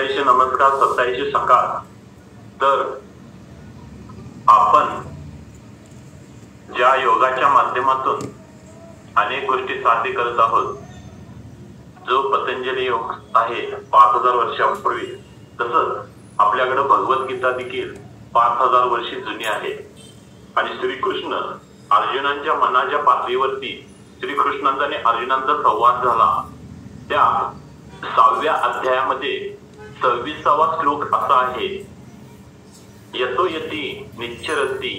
27 नमस्कार, 27 सकाळ. तर आपण ज्या योगाच्या माध्यमातून अनेक गोष्टी साध्य करत आहोत, जो पतंजली योग आहे 5000 वर्षांपूर्वी, तसंच आपल्याकडे भगवद्गीता देखील 5000 वर्षे जुनी आहे. आणि श्रीकृष्ण अर्जुनांच्या मनाच्या पातळीवरती श्रीकृष्णांचा आणि अर्जुनांचा संवाद झाला. त्या 6व्या अध्यायामध्ये 26वा श्लोक असा आहे, यतो यती निश्चरती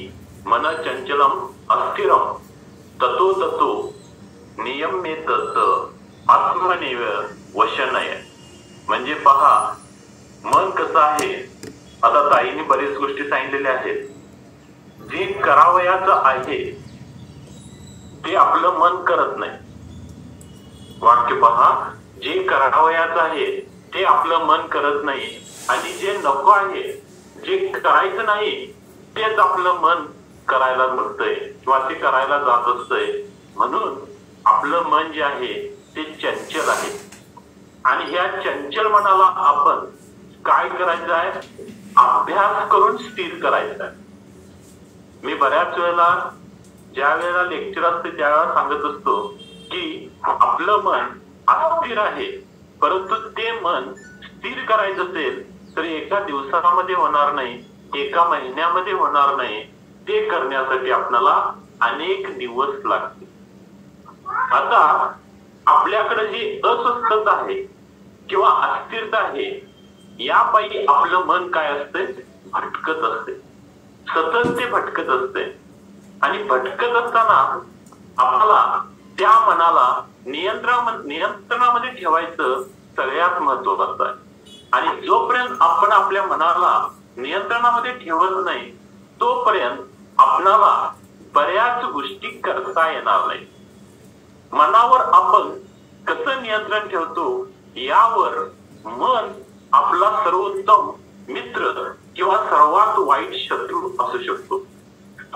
मन चंचलम अस्थिरम ततो ततो नियम्येत आत्मनेव वशनय. म्हणजे पहा, मन कसं आहे. आता ताईने बरेच गोष्टी सांगितलेल्या आहेत. जे करावयाचं आहे ते आपलं मन करत नाही. वाक्य पहा, जे करावयाचं आहे ते आपलं मन करत नाही, आणि जे नको आहे, जे करायचं नाही तेच आपलं मन करायला बघतंय किंवा ते करायला जात असतंय. म्हणून आपलं मन जे आहे ते चंचल आहे. आणि ह्या चंचल मनाला आपण काय करायचं आहे? अभ्यास करून स्थिर करायचं आहे. मी बऱ्याच वेळेला ज्या वेळेला लेक्चर असते त्यावेळेला सांगत असतो की आपलं मन अस्थिर आहे, परंतु ते मन स्थिर करायचं असेल तर एका दिवसामध्ये होणार नाही, एका महिन्यामध्ये होणार नाही. ते करण्यासाठी आपल्याला अनेक दिवस लागतील. आता आपल्याकडे जी अस्वस्थता आहे किंवा अस्थिरता आहे, यापायी आपलं मन काय असते? भटकत असते. सतत ते भटकत असते. आणि भटकत असताना आपल्याला त्या मनाला नियंत्रणामध्ये ठेवायचं सगळ्यात महत्वाचं आहे. आणि जोपर्यंत आपण आपल्या मनाला नियंत्रणामध्ये ठेवत नाही, तोपर्यंत आपणाला बऱ्याच गोष्टी करता येणार नाही. मनावर आपण कसं नियंत्रण ठेवतो यावर मन आपला सर्वोत्तम मित्र किंवा सर्वात वाईट शत्रू असू शकतो.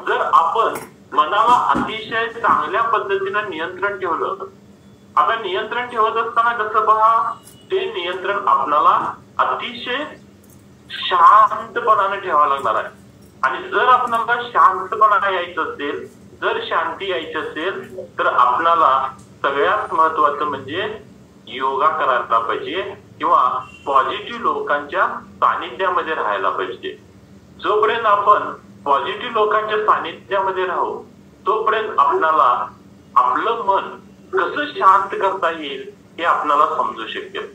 जर आपण मनाला अतिशय चांगल्या पद्धतीनं नियंत्रण ठेवलं, आता नियंत्रण ठेवत असताना कसं पहा, ते नियंत्रण आपल्याला अतिशय शांतपणाने ठेवावं लागणार आहे. आणि जर आपल्याला शांतपणा यायचं असेल, जर शांती यायची असेल, तर आपल्याला सगळ्यात महत्वाचं म्हणजे योगा करायला पाहिजे किंवा पॉझिटिव्ह लोकांच्या सानिध्यामध्ये राहायला पाहिजे. जोपर्यंत आपण पॉझिटिव्ह लोकांच्या सानिध्यामध्ये राहू, तोपर्यंत आपल्याला आपलं मन कसं शांत करता येईल हे आपल्याला समजू शकेल.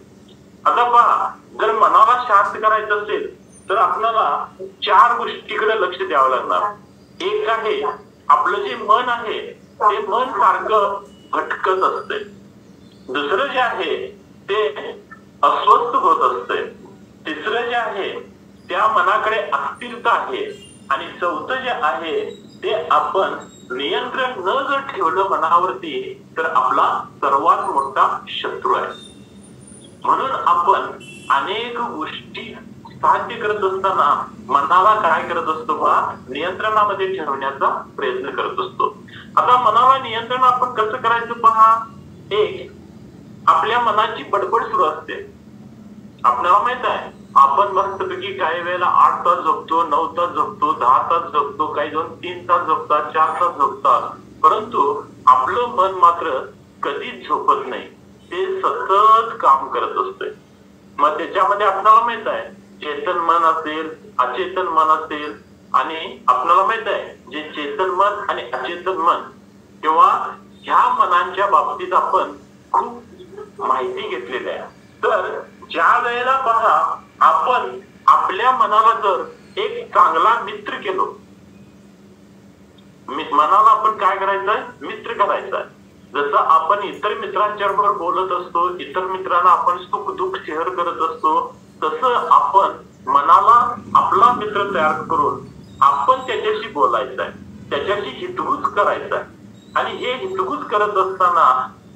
आता पहा, जर मनाला शांत करायचं असेल तर आपल्याला 4 गोष्टीकडे लक्ष द्यावं लागणार. एक आहे, आपलं जे मन आहे ते मन सारखं भटकत असते. दुसरं जे आहे ते अस्वस्थ होत असते. तिसरं जे आहे त्या मनाकडे अस्थिरता आहे. आणि चौथं जे आहे ते आपण नियंत्रण न जर ठेवलं मनावरती तर आपला सर्वात मोठा शत्रू आहे. म्हणून आपण अनेक गोष्टी साध्य करत असताना मनाला काय करत असतो बा? नियंत्रणामध्ये ठेवण्याचा प्रयत्न करत असतो. आता मनाला नियंत्रण आपण कसं करायचं पहा. एक, आपल्या मनाची बडबड सुरू असते. आपल्याला माहित आहे, आपण मस्तपैकी काही वेळेला 8 तास झोपतो, 9 तास झोपतो, 10 तास झोपतो, काही जण 3 तास झोपतात, 4 तास झोपतात. परंतु आपलं मन मात्र कधीच झोपत नाही. ते सतत काम करत असते. मग त्याच्यामध्ये आपल्याला माहित आहे, चेतन मन असेल, अचेतन मन असेल. आणि आपल्याला माहित आहे, जे चेतन मन आणि अचेतन मन किंवा ह्या मनांच्या बाबतीत आपण खूप माहिती घेतलेली आहे. तर ज्या वेळेला पहा, आपण आपल्या मनाला जर एक चांगला मित्र केलो, मनाला आपण काय करायचंय? मित्र करायचंय. जसं आपण इतर मित्रांच्या बरोबर बोलत असतो, इतर मित्रांना आपण सुख दुःख शेअर करत असतो, तसं आपण मनाला आपला मित्र तयार करून आपण त्याच्याशी बोलायचंय, त्याच्याशी हितगुज करायचंय. आणि हे हितगुज करत असताना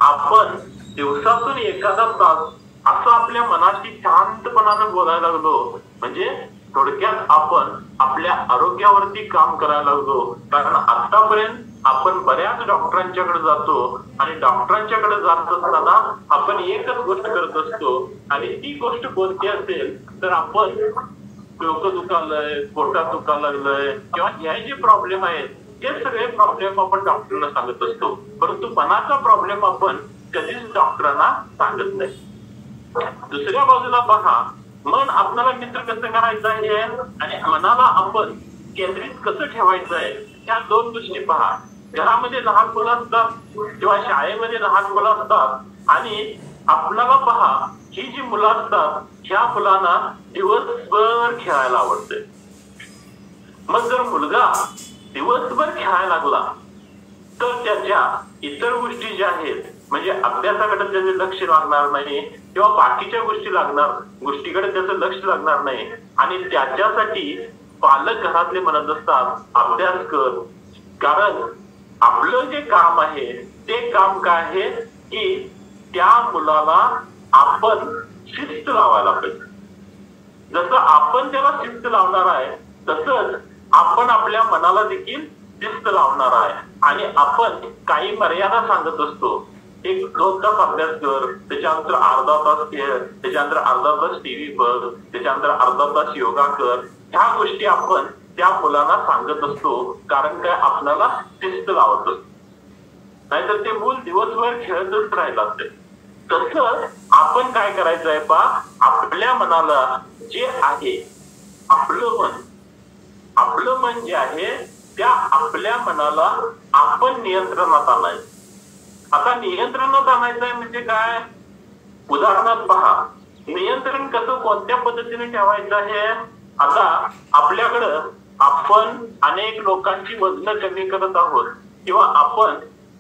आपण दिवसातून एखादा तास असं आपल्या मनाशी शांतपणाने बोलायला लागलो, म्हणजे थोडक्यात आपण आपल्या आरोग्यावरती काम करायला लागलो. कारण आतापर्यंत आपण बऱ्याच डॉक्टरांच्याकडे जातो आणि डॉक्टरांच्याकडे जात असताना आपण एकच गोष्ट करत असतो आणि ती गोष्ट कोणती असेल तर आपण डोकं दुखालंय, पोटात दुखायला लागलंय किंवा हे जे प्रॉब्लेम आहेत ते सगळे प्रॉब्लेम आपण डॉक्टरांना सांगत असतो, परंतु मनाचा प्रॉब्लेम आपण कधीच डॉक्टरांना सांगत नाही. दुसऱ्या बाजूला पहा, मन आपल्याला मित्र कसं करायचं आहे आणि मनाला आपण केंद्रित कसं ठेवायचं आहे, त्या दोन गोष्टी पहा. घरामध्ये लहान मुलं असतात किंवा शाळेमध्ये लहान मुलं असतात आणि आपल्याला पहा, ही जी मुलं असतात ह्या मुलांना दिवसभर खेळायला आवडते. मग जर मुलगा दिवसभर खेळायला लागला तर त्याच्या इतर गोष्टी ज्या आहेत म्हणजे अभ्यासाकडे त्याचे लक्ष लागणार नाही किंवा बाकीच्या गोष्टीकडे त्याचं लक्ष लागणार नाही आणि त्याच्यासाठी पालक घरातले म्हणत असतात अभ्यास कर. कारण आपलं जे काम आहे ते काम काय आहे की त्या मुलाला आपण शिस्त लावायला पाहिजे. जसं आपण त्याला शिस्त लावणार आहे तसंच आपण आपल्या मनाला देखील शिस्त लावणार आहे आणि आपण काही मर्यादा सांगत असतो. एक 2 तास अभ्यास कर, त्याच्यानंतर अर्धा तास खेळ, त्याच्यानंतर अर्धा तास टीव्ही बघ, त्याच्यानंतर अर्धा तास योगा कर. ह्या गोष्टी आपण त्या मुलांना सांगत असतो कारण काय आपल्याला शिस्त लावत असतो. नाहीतर ते मूल दिवसभर खेळतच राहिला असते. तसं आपण काय करायचं आहे पा, आपल्या मनाला जे आहे आपलं मन जे आहे त्या आपल्या मनाला आपण नियंत्रणात आणायचं. आता नियंत्रणात आणायचं आहे म्हणजे काय, उदाहरणात पहा, नियंत्रण कसं कोणत्या पद्धतीने ठेवायचं आहे. आता आपल्याकडं आपण अनेक लोकांची वजन कमी करत आहोत किंवा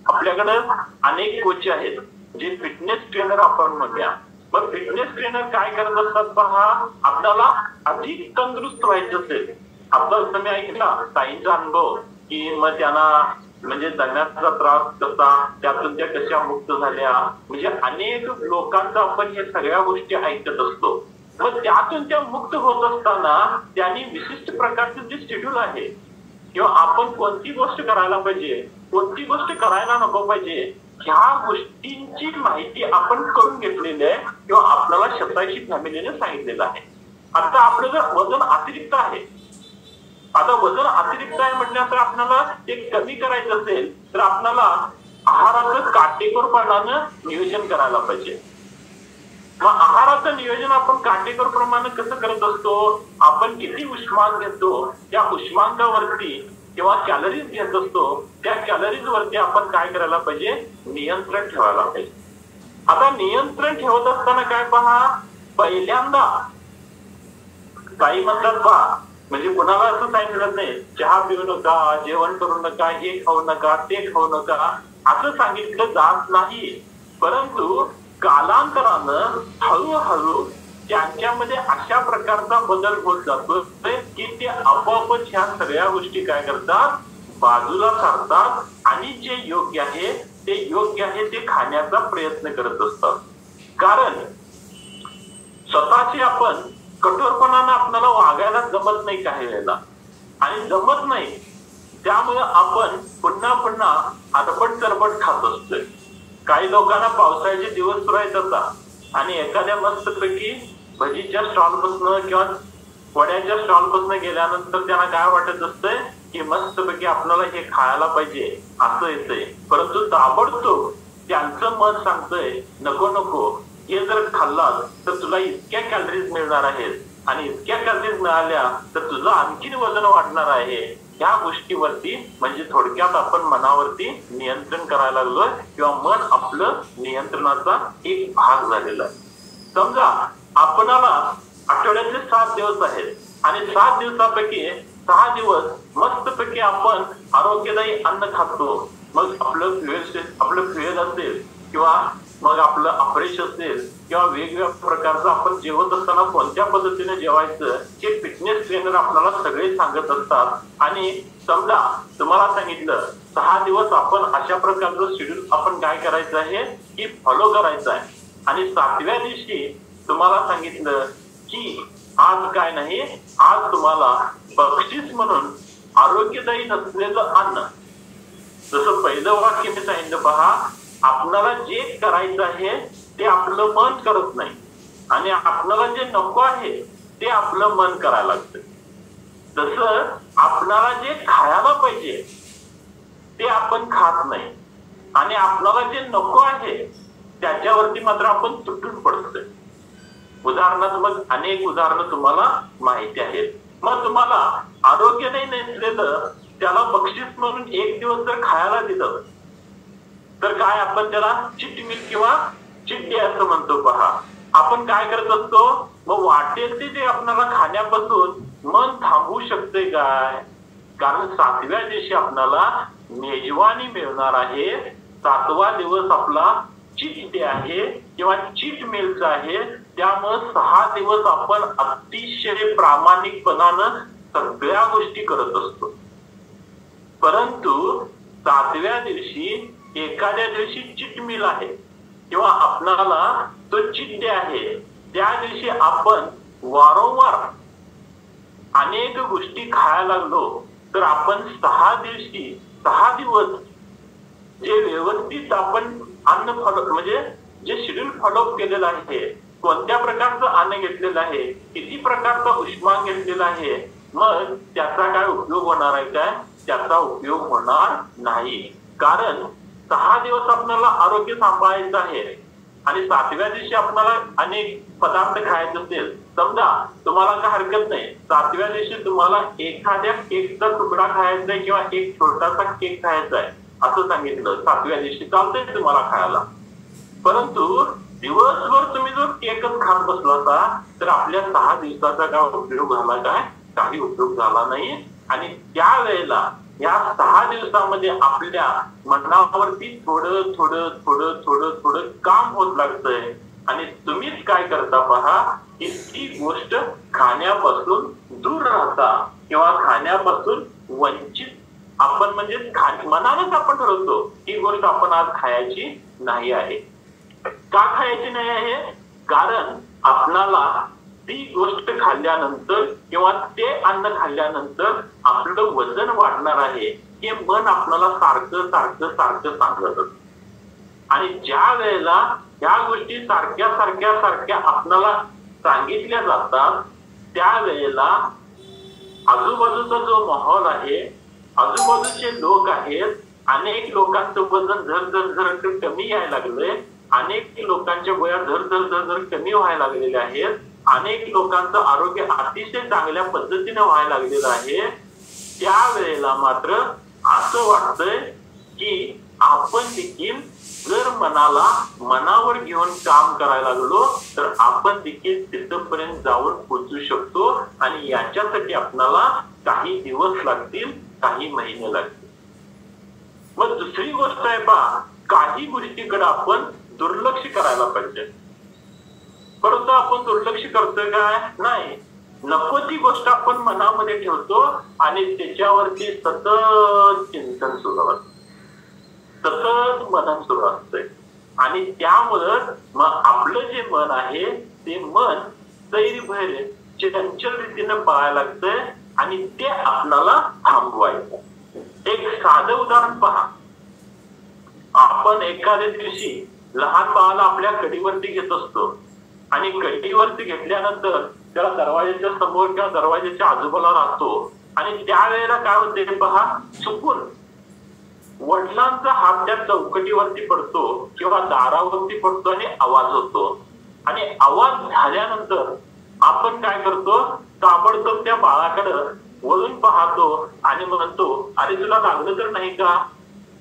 आपल्याकडं अनेक कोच आहेत जे फिटनेस ट्रेनर आपण म्हणूया. मग फिटनेस ट्रेनर काय करत असतात पहा, आपल्याला अधिक तंदुरुस्त व्हायचं असेल. आता तुम्ही ऐकला ताईंचा अनुभव की मग त्यांना म्हणजे दम्याचा त्रास कसा, त्यातून त्या कशा मुक्त झाल्या. म्हणजे अनेक लोकांचा आपण हे सगळ्या गोष्टी ऐकत असतो. मग त्यातून त्या मुक्त होत असताना त्यांनी विशिष्ट प्रकारचं जे शेड्यूल आहे किंवा आपण कोणती गोष्ट करायला पाहिजे, कोणती गोष्ट करायला नको पाहिजे, ह्या गोष्टींची माहिती आपण करून घेतलेली आहे किंवा आपल्याला स्वतःची फॅमिलीने सांगितलेलं आहे. आता आपलं जर वजन अतिरिक्त आहे, आता वजन अतिरिक्त आहे म्हटल्यानंतर आपल्याला ते कमी करायचं असेल तर आपल्याला आहाराचं काटेकोरपणानं नियोजन करायला पाहिजे. मग आहाराचं नियोजन आपण काटेकोरप्रमाणे कसं करत असतो, आपण किती उष्मांक घेतो त्या उष्मांकावरती किंवा कॅलरीज घेत असतो त्या कॅलरीज वरती आपण काय करायला पाहिजे, नियंत्रण ठेवायला पाहिजे. आता नियंत्रण ठेवत असताना काय पहा, पहिल्यांदा काही म्हणतात पहा, म्हणजे कुणाला असं सांगितलं नाही चहा पिऊ नका, जेवण करू नका, हे खाऊ नका, ते खाऊ नका असं सांगितलं जात नाही. परंतु कालांतरानं हळूहळू त्यांच्यामध्ये अशा प्रकारचा बदल होत जातो की ते आपोआपच ह्या सगळ्या गोष्टी काय करतात, बाजूला सारतात आणि जे योग्य आहे ते खाण्याचा प्रयत्न करत असतात. कारण स्वतःची आपण कठोरपणानं आपल्याला वागायला जमत नाही काही वेळेला आणि जमत नाही, त्यामुळे आपण पुन्हा पुन्हा आरबट चरबट खात असतोय. काही लोकांना पावसाळ्याचे दिवस सुरू आहेत आता आणि एखाद्या मस्तपैकी भजीच्या स्टॉल पासून किंवा वड्याच्या स्टॉल पासून गेल्यानंतर त्यांना काय वाटत असतंय की मस्तपैकी आपल्याला हे खायला पाहिजे असं येतंय. परंतु ताबडतोब त्यांचं मन सांगतंय नको नको, हे जर खाल्लास तर तुला इतक्या कॅलरीज मिळणार आहेत आणि इतक्या कॅलरीज मिळाल्या तर तुझं आणखीन वजन वाढणार आहे. ह्या गोष्टीवरती म्हणजे थोडक्यात आपण मनावरती नियंत्रण करायला लागलोय किंवा मन आपलं नियंत्रणाचा एक भाग झालेला आहे. समजा आपणाला आठवड्यातले 7 दिवस आहेत आणि 7 दिवसापैकी 6 दिवस मस्तपैकी आपण आरोग्यदायी अन्न खातो. मग आपलं फ्युएल असेल किंवा मग आपलं अपरेश असेल किंवा वेगवेगळ्या प्रकारचं आपण जेवत असताना कोणत्या पद्धतीने जेवायचं हे फिटनेस ट्रेनर आपल्याला सगळे सांगत असतात. आणि समजा तुम्हाला सांगितलं 6 दिवस आपण अशा प्रकारचं शेड्यूल आपण काय करायचं आहे की फॉलो करायचं आहे आणि 7व्या दिवशी तुम्हाला सांगितलं की आज काय नाही, आज तुम्हाला बक्षीस म्हणून आरोग्यदायी नसलेलं अन्न जसं पहिलं वाक्य मी सांगितलं पहा, आपणाला जे करायचं आहे ते आपलं मन करत नाही आणि आपणाला जे नको आहे ते आपलं मन करायला लागतं. तसं आपणाला जे खायला पाहिजे ते आपण खात नाही आणि आपणाला जे नको आहे त्याच्यावरती मात्र आपण तुटून पडतोय. उदाहरणात्मक अनेक उदाहरणं तुम्हाला माहिती आहेत. मग तुम्हाला आरोग्य नाही नसलेलं त्याला बक्षीस म्हणून एक दिवस जर खायला दिलं तर काय आपण त्याला चिट मिल किंवा चिट डे असं म्हणतो पहा. आपण काय करत असतो, मग वाटेल ते आपल्याला खाण्यापासून मन थांबवू शकते काय? कारण 7व्या दिवशी आपल्याला मेजवानी मिळणार आहे. 7वा दिवस आपला चीट डे आहे किंवा चीट मीलचा आहे. त्यामुळे 6 दिवस आपण अतिशय प्रामाणिकपणानं सगळ्या गोष्टी करत असतो. परंतु 7व्या दिवशी एखाद्या दिवशी चीट मील आहे किंवा आपणाला तो चीट डे आहे, त्या दिवशी आपण वारंवार अनेक गोष्टी खायला लागलो तर आपण 6 दिवस जे व्यवस्थित आपण अन्न फॉलो म्हणजे जे शेड्यूल फॉलोअप केलेलं आहे, कोणत्या प्रकारचं अन्न घेतलेलं आहे, किती प्रकारचा उष्मा घेतलेला आहे, मग त्याचा काय उपयोग होणार आहे काय? त्याचा उपयोग होणार नाही. कारण 6 दिवस आपल्याला आरोग्य सांभाळायचं आहे आणि 7व्या दिवशी आपल्याला अनेक पदार्थ खायचे असेल, समजा तुम्हाला काय हरकत नाही, 7व्या दिवशी तुम्हाला एखाद्या केकचा तुकडा खायचा आहे किंवा एक छोटासा केक खायचा आहे असं सांगितलं, 7व्या दिवशी चालतंय तुम्हाला खायला. परंतु दिवसभर तुम्ही जर केकच खात बसला तर आपल्या 6 दिवसाचा काय उपयोग झाला काय? काही उपयोग झाला नाही. आणि त्यावेळेला या 6 दिवसामध्ये आपल्या मनावरती थोडं थोडं थोडं थोडं थोडं काम होत लागतंय आणि तुम्हीच काय करता पहा, की ती गोष्ट खाण्यापासून दूर राहता किंवा खाण्यापासून वंचित आपण म्हणजे मनानच आपण ठरवतो ही गोष्ट आपण आज खायची नाही आहे. का खायची नाही आहे? कारण आपणाला ती गोष्ट खाल्ल्यानंतर किंवा ते अन्न खाल्ल्यानंतर आपलं वजन वाढणार आहे हे मन आपल्याला सारखं सारखं सारखं सांगत असतं. आणि ज्या वेळेला ह्या गोष्टी सारख्या सारख्या सारख्या आपल्याला सांगितल्या जातात त्यावेळेला आजूबाजूचा जो माहोल आहे, आजूबाजूचे लोक आहेत, अनेक लोकांचं वजन झर कमी यायला लागलंय, अनेक लोकांच्या वया झर कमी व्हायला लागलेले आहेत, अनेक लोकांचं आरोग्य अतिशय चांगल्या पद्धतीने व्हायला लागलेलं आहे. त्यावेळेला मात्र असं वाटतंय की आपण देखील जर मनावर घेऊन काम करायला लागलो तर आपण देखील तिथपर्यंत जाऊन पोहोचू शकतो आणि याच्यासाठी आपल्याला काही दिवस लागतील, काही महिने लागतील. मग दुसरी गोष्ट आहे पहा, काही गोष्टीकडे आपण दुर्लक्ष करायला पाहिजे. परंतु आपण दुर्लक्ष करतोय काय? नाही. नको ती गोष्ट आपण मनामध्ये ठेवतो आणि त्याच्यावरती सतत चिंतन सुरू असतं, सतत मनन सुरू असतंय आणि त्यामुळं मग आपलं जे मन आहे ते मन सैरभैर चंचल रीतीनं पळायला लागतंय आणि ते आपल्याला थांबवायचं. एक साधं उदाहरण पहा, आपण एखाद्या दिवशी लहान बाळाला आपल्या कडीवरती घेत असतो आणि कडीवरती घेतल्यानंतर त्याला दरवाजाच्या समोर किंवा दरवाजाच्या आजूबाजूला राहतो आणि त्यावेळेला काय होते पहा, चुकून वडिलांचा हात त्या चौकटीवरती पडतो किंवा दारावरती पडतो आणि आवाज होतो आणि आवाज झाल्यानंतर आपण काय करतो, ताबडतोब त्या बाळाकडे वळून पाहतो आणि म्हणतो, अरे तुला लागलं तर नाही का,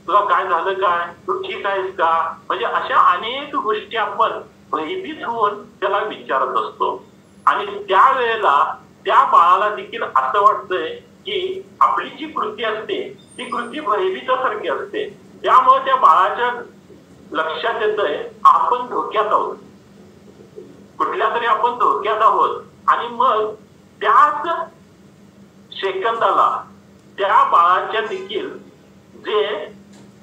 तुला काय झालं काय, तू ठीक आहेस का? म्हणजे अशा अनेक गोष्टी आपण भयभीत होऊन त्याला विचारत असतो आणि त्यावेळेला त्या बाळाला देखील असं वाटतंय की आपली जी कृती असते ती कृती भयभीतासारखी असते. त्यामुळे त्या बाळाच्या लक्षात येतंय आपण धोक्यात आहोत, कुठल्या तरी आपण धोक्यात आहोत आणि मग त्याच सेकंदाला त्या बाळाच्या देखील जे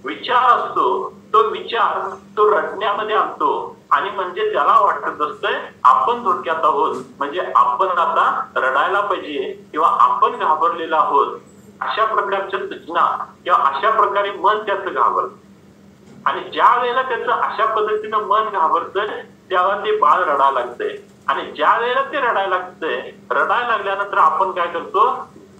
विचार असतो तो विचार तो रडण्यामध्ये आणतो आणि म्हणजे त्याला वाटत असतंय आपण धोक्यात आहोत, म्हणजे आपण आता रडायला पाहिजे किंवा आपण घाबरलेलो आहोत. अशा प्रकारच्या सूचना किंवा अशा प्रकारे मन त्याचं घाबरतं. आणि ज्या वेळेला त्याचं अशा पद्धतीनं मन घाबरतंय तेव्हा ते बाळ रडायला लागतंय. आणि ज्या वेळेला ते रडायला लागतंय, रडायला लागल्यानंतर आपण काय करतो,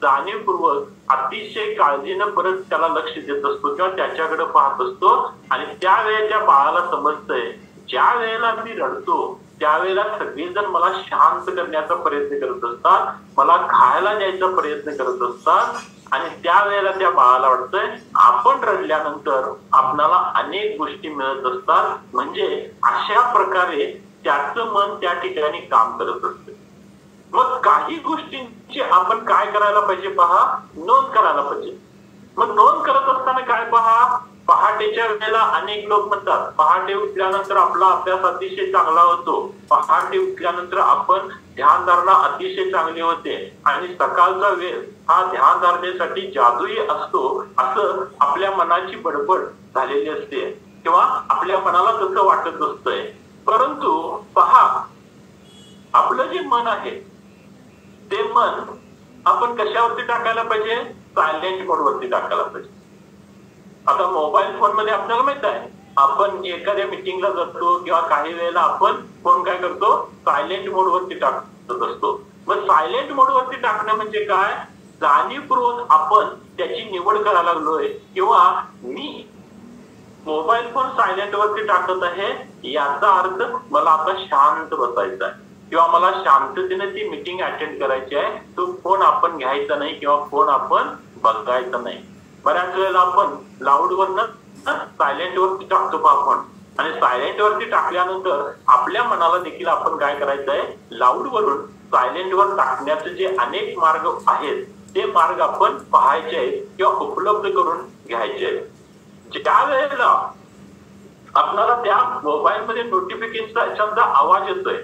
जाणीवपूर्वक अतिशय काळजीनं परत त्याला लक्ष देत असतो किंवा त्याच्याकडे पाहत असतो. आणि त्यावेळेला त्या बाळाला समजतंय ज्या वेळेला मी रडतो त्यावेळेला सगळेजण मला शांत करण्याचा प्रयत्न करत असतात, मला खायला द्यायचा प्रयत्न करत असतात. आणि त्यावेळेला त्या बाळाला वाटतंय आपण रडल्यानंतर आपल्याला अनेक गोष्टी मिळत असतात. म्हणजे अशा प्रकारे त्याचं मन त्या ठिकाणी काम करत असतं. मग काही गोष्टींची आपण काय करायला पाहिजे पहा, नोंद करायला पाहिजे. मग नोंद करत असताना काय पहा, पहाटेच्या वेळेला अनेक लोक म्हणतात पहाटे उठल्यानंतर आपला अभ्यास अतिशय चांगला होतो, पहाटे उठल्यानंतर आपण ध्यानधारणा अतिशय चांगली होते आणि सकाळचा वेळ हा ध्यान धारणेसाठी जादुई असतो, असं आपल्या मनाची बडबड झालेली असते किंवा आपल्या मनाला तसं वाटत असतंय. परंतु पहा, आपलं जे मन आहे ते मन आपण कशावरती टाकायला पाहिजे, सायलेंट मोड वरती टाकायला पाहिजे. आता मोबाईल फोन मध्ये आपल्याला माहित आहे, आपण एखाद्या मीटिंगला जातो किंवा काही वेळेला आपण फोन काय करतो, सायलेंट मोड वरती टाकत असतो. मग सायलेंट मोड वरती टाकणं म्हणजे काय, जाणीवपूर्वक आपण त्याची निवड करायला लागलोय किंवा मी मोबाईल फोन सायलेंट वरती टाकत आहे याचा अर्थ मला आता शांत बसायचं आहे किंवा मला शांततेने ती मीटिंग अटेंड करायची आहे. तो फोन आपण घ्यायचा नाही किंवा फोन आपण बघायचा नाही. बऱ्याच वेळेला आपण लाऊड वरनं सायलेंट वरती टाकतो फोन आणि सायलेंट वरती टाकल्यानंतर आपल्या मनाला देखील आपण काय करायचंय, लाऊड वरून सायलेंट वर टाकण्याचे जे अनेक मार्ग आहेत ते मार्ग आपण पाहायचे आहेत किंवा उपलब्ध करून घ्यायचे आहेत. ज्या वेळेला आपल्याला त्या मोबाईल मध्ये नोटिफिकेशनचा आवाज येतोय,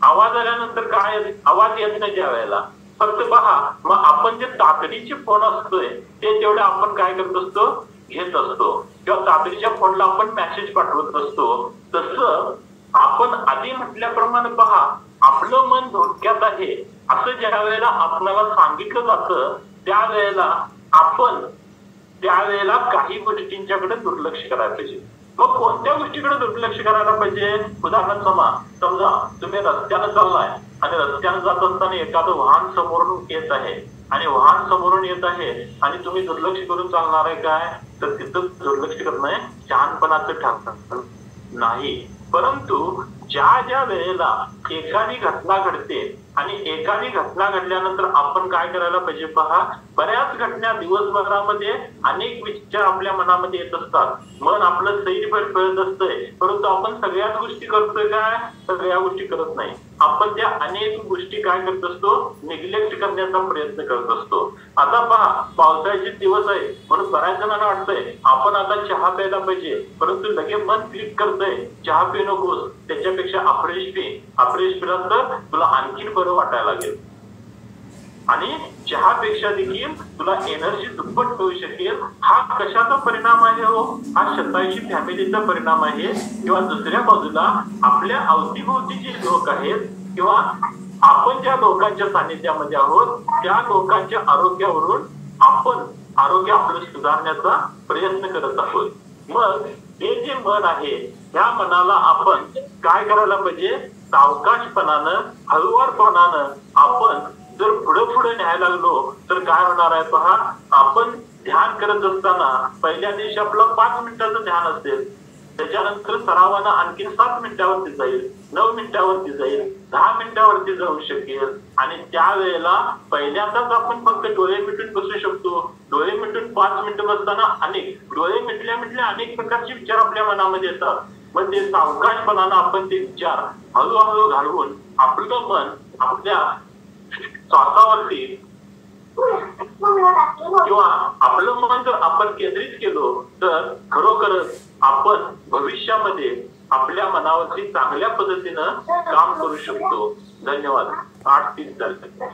आवाज आल्यानंतर काय, आवाज येत नाही ज्या वेळेला, फक्त पहा मग आपण जे तातडीचे फोन असतोय ते तेवढं आपण काय करत असतो, घेत असतो किंवा तातडीच्या फोनला आपण मेसेज पाठवत असतो. तसं आपण आधी म्हटल्याप्रमाणे पहा, आपलं मन धोक्यात आहे असं ज्या वेळेला आपल्याला सांगितलं जातं त्यावेळेला आपण त्यावेळेला काही गोष्टींच्याकडे दुर्लक्ष करायला पाहिजे. मग कोणत्या गोष्टीकडे दुर्लक्ष करायला पाहिजे, उदाहरण समजा तुम्ही रस्त्यानं चाललाय आणि रस्त्यानं जात असताना एखादं वाहन समोरून येत आहे आणि वाहन समोरून येत आहे आणि तुम्ही दुर्लक्ष करून चालणार आहे काय, तर तिथं दुर्लक्ष करणं शहाणपणाचं ठरतं नाही. परंतु ज्या ज्या वेळेला एखादी घटना घडते आणि एखादी घटना घडल्यानंतर आपण काय करायला पाहिजे पहा, बऱ्याच घटना दिवसभरामध्ये अनेक विचार आपल्या मनामध्ये येत असतात, मन आपलं सैरभर कळत असतंय, परंतु आपण सगळ्याच गोष्टी करतोय काय, सगळ्या गोष्टी करत नाही. आपण त्या अनेक गोष्टी काय करत असतो, निग्लेक्ट करण्याचा प्रयत्न करत असतो. आता पहा, पावसाळ्याचे दिवस आहे म्हणून बऱ्याच जणांना वाटतंय आपण आता चहा प्यायला पाहिजे, परंतु लगेच मन क्लिक करतंय चहा पिऊ नकोस, त्याच्यापेक्षा अफ्रेश पी, अफ्रेश पिलास तर तुला आणखीन बरं वाटायला लागेल आणि चहापेक्षा देखील तुला एनर्जी दुप्पट होऊ शकेल. हा कशाचा परिणाम आहे हो, हा शतायुषी फॅमिलीचा परिणाम आहे. किंवा दुसऱ्या बाजूला आपल्या अवतीभोवती जे लोक आहेत किंवा आपण ज्या लोकांच्या सानिध्यामध्ये आहोत त्या लोकांच्या आरोग्यावरून आपण आरोग्य आपलं सुधारण्याचा प्रयत्न करत आहोत. मग हे जे मन आहे त्या मनाला आपण काय करायला पाहिजे, सावकाशपणानं हळुवारपणानं आपण जर पुढे न्यायला लागलो तर काय होणार आहे पहा, आपण ध्यान करत असताना पहिल्या दिवशी आपलं 5 मिनिटाचं ध्यान असेल, त्याच्यानंतर सरावानं आणखी 7 मिनिटावरती जाईल, 9 मिनिटावरती जाईल, 10 मिनिटावरती जाऊ शकेल. आणि त्यावेळेला पहिल्यांदाच आपण फक्त डोळे मिटून बसू शकतो. डोळे मिटून 5 मिनिटं बसताना डोळे मिटल्या अनेक प्रकारचे विचार आपल्या मनामध्ये येतात. मग ते सावकाशपणानं आपण ते विचार हळूहळू घालवून आपलं मन आपल्या श्वासावरती किंवा आपलं मन जर आपण केंद्रित केलो तर खरोखरच आपण भविष्यामध्ये आपल्या मनावरती चांगल्या पद्धतीनं काम करू शकतो. धन्यवाद. 8:30 झाले.